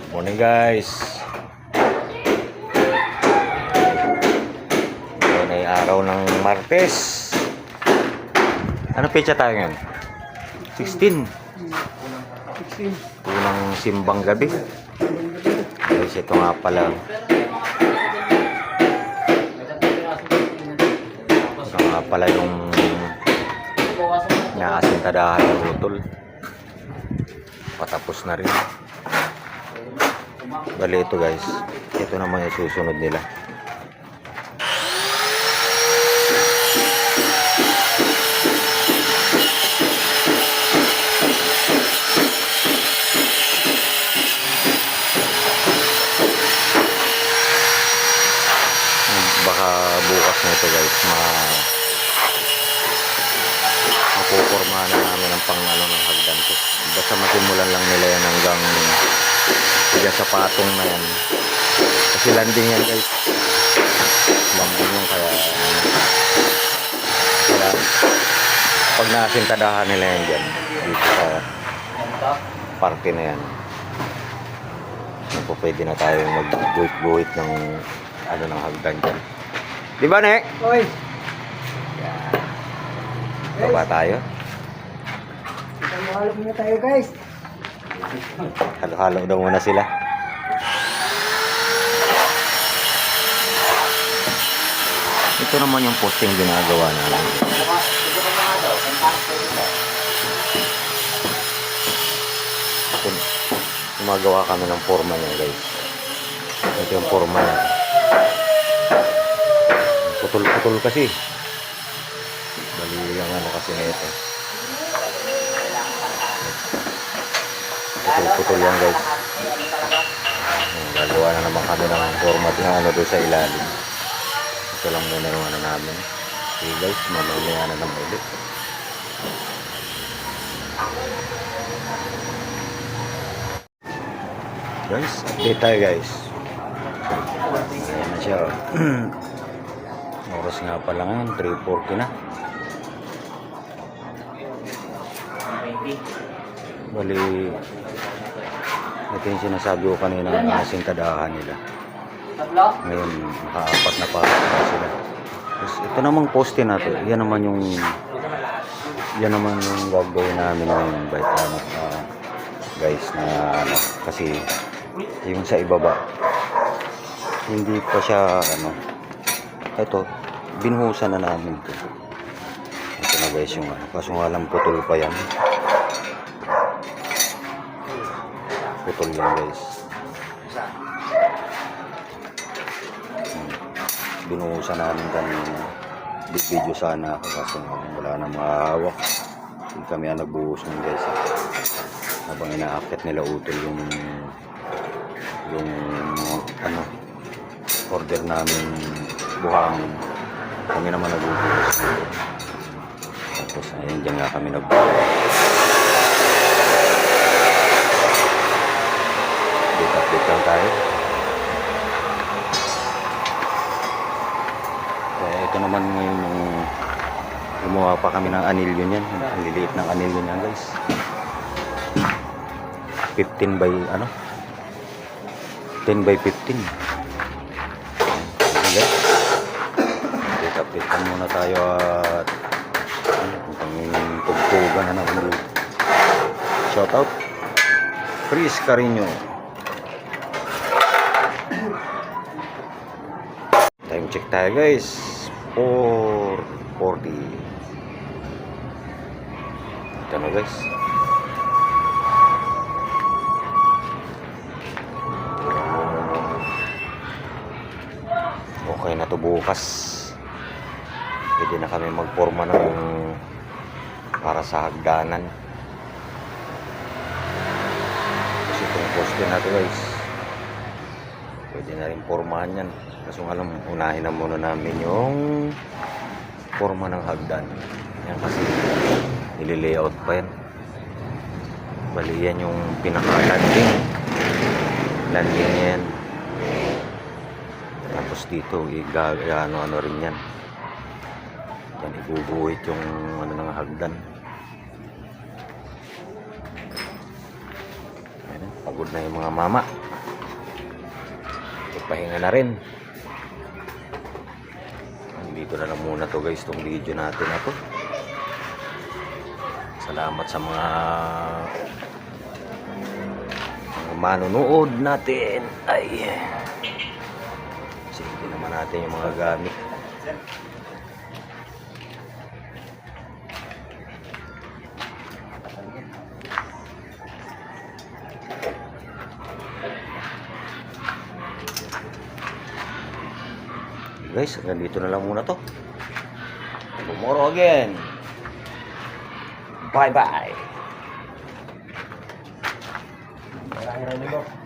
Morning guys. Ngayon ay araw ng Martes. Ano petsa tayo ngayon? 16. 16. Unang simbang gabi. Guys, ito nga pala. Ito nga pala yung naasintadahan ng utol. Patapos na rin. Bali ito guys, ito naman yung susunod nila. Baka bukas na ito guys, mapupormahan na namin ang pang-ano ng hagdan ko. Basta masimulan lang nila yan hanggang diyan sa patong na yan. Kasi landing yan guys. Landing yan kaya pag nasintadahan nila yan dyan dito sa party na yan, pwede na tayo mag-guhit-guhit ng ano ng hagdan dyan. Di ba, Nek? Oy. Baba tayo. Halo muna tayo guys. Halo-halo daw muna sila. Ito naman yung posting ginagawa namin. Gumagawa kami ng forma niya guys. Ito yung forma niya. Putol-putol kasi. Bali yung ano kasi nito. Putol-putol yan guys. Gagawa na naman kami ng format na ano doon sa ilalim. Ito lang muna yung ano namin. Okay guys, mamaya na naman ulit. Guys, update tayo guys. Ayan na siya. Oras nga pala ngayon, 3:40 na. Bali, ito yung sinasabi ko kanina ng asintadahan nila. Ngayon, makaapat na pa sila. Tapos, ito namang poste natin. Yan naman yung gagawin namin ngayon. Guys, na ano, kasi yung sa ibaba, hindi pa siya, ano, ito, binuhusan na namin ito. Ito na guys yung ano, kaso nga lang putol pa yan. Putol yan guys. Binuhusan namin kanina. Video sana ako kasi wala na mahawak. Hindi kami ang nagbuhos nun guys. Habang inaakit nila utol yung ano, order namin buhangin. Kami naman nagbuhos. Tapos ayun, dyan nga kami nagbuhos. Update lang tayo. Kaya ito naman ngayon yung gumawa pa kami ng anilyo niyan. Ang liliit ng anilyo niyan guys. 15 by ano? 10 by 15. Okay. Update muna tayo at ang tugtugan na naman. Shout out Chris Carino. Time check tayo guys. 4:40. Ito na guys. Okay na to bukas. Pwede na kami magporma ng para sa hagdanan. Kasi itong poste na to guys, pwede na rin pormahan yan. Kaso nga lang, unahin na muna namin yung forma ng hagdan. Yan kasi nililayout pa yan. Bali yan yung pinaka-landing. Landing yan. Tapos dito, ano rin yan. Yan, iguguhit yung ano ng hagdan. Ayan, pagod na yung mga mama. pahinga na rin. Dito na lang muna to guys, tong video natin na to. Salamat sa mga manonood natin. Ay, sige naman natin yung mga gamit. Guys, hanggang dito na lang muna to. Tomorrow again. Bye-bye. Maraming